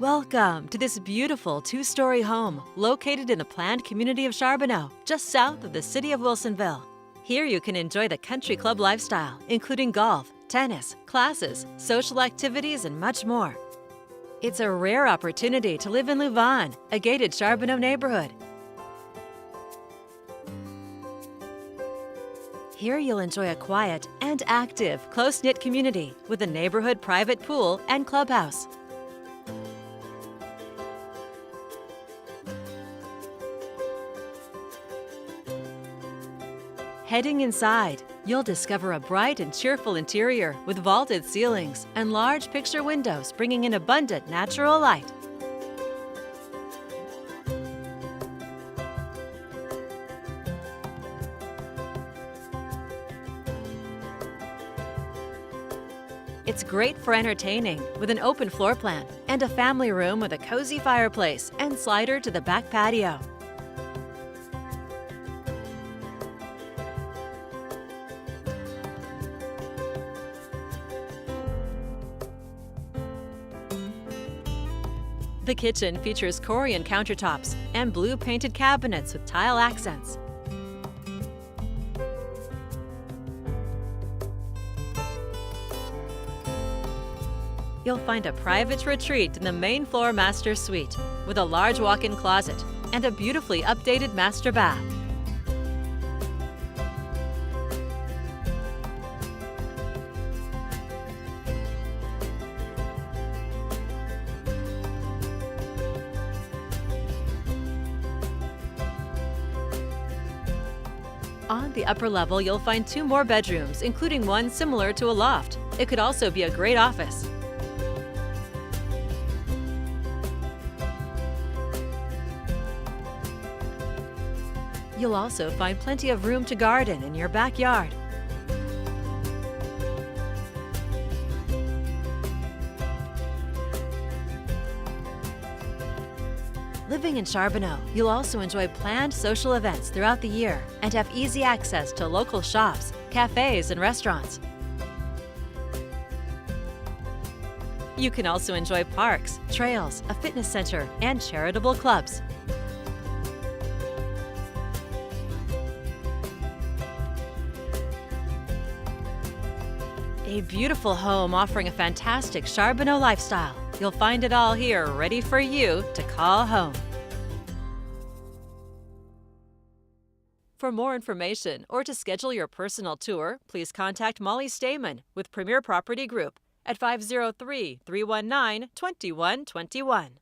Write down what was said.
Welcome to this beautiful two-story home located in the planned community of Charbonneau, just south of the city of Wilsonville. Here you can enjoy the country club lifestyle, including golf, tennis, classes, social activities, and much more. It's a rare opportunity to live in Louvonne, a gated Charbonneau neighborhood. Here you'll enjoy a quiet and active, close-knit community with a neighborhood private pool and clubhouse. Heading inside, you'll discover a bright and cheerful interior with vaulted ceilings and large picture windows bringing in abundant natural light. It's great for entertaining with an open floor plan and a family room with a cozy fireplace and slider to the back patio. The kitchen features Corian countertops and blue painted cabinets with tile accents. You'll find a private retreat in the main floor master suite with a large walk-in closet and a beautifully updated master bath. On the upper level, you'll find 2 more bedrooms, including one similar to a loft. It could also be a great office. You'll also find plenty of room to garden in your backyard. Living in Charbonneau, you'll also enjoy planned social events throughout the year and have easy access to local shops, cafes, and restaurants. You can also enjoy parks, trails, a fitness center, and charitable clubs. A beautiful home offering a fantastic Charbonneau lifestyle. You'll find it all here ready for you to call home. For more information or to schedule your personal tour, please contact Molly Stamen with Premier Property Group at 503-319-2121.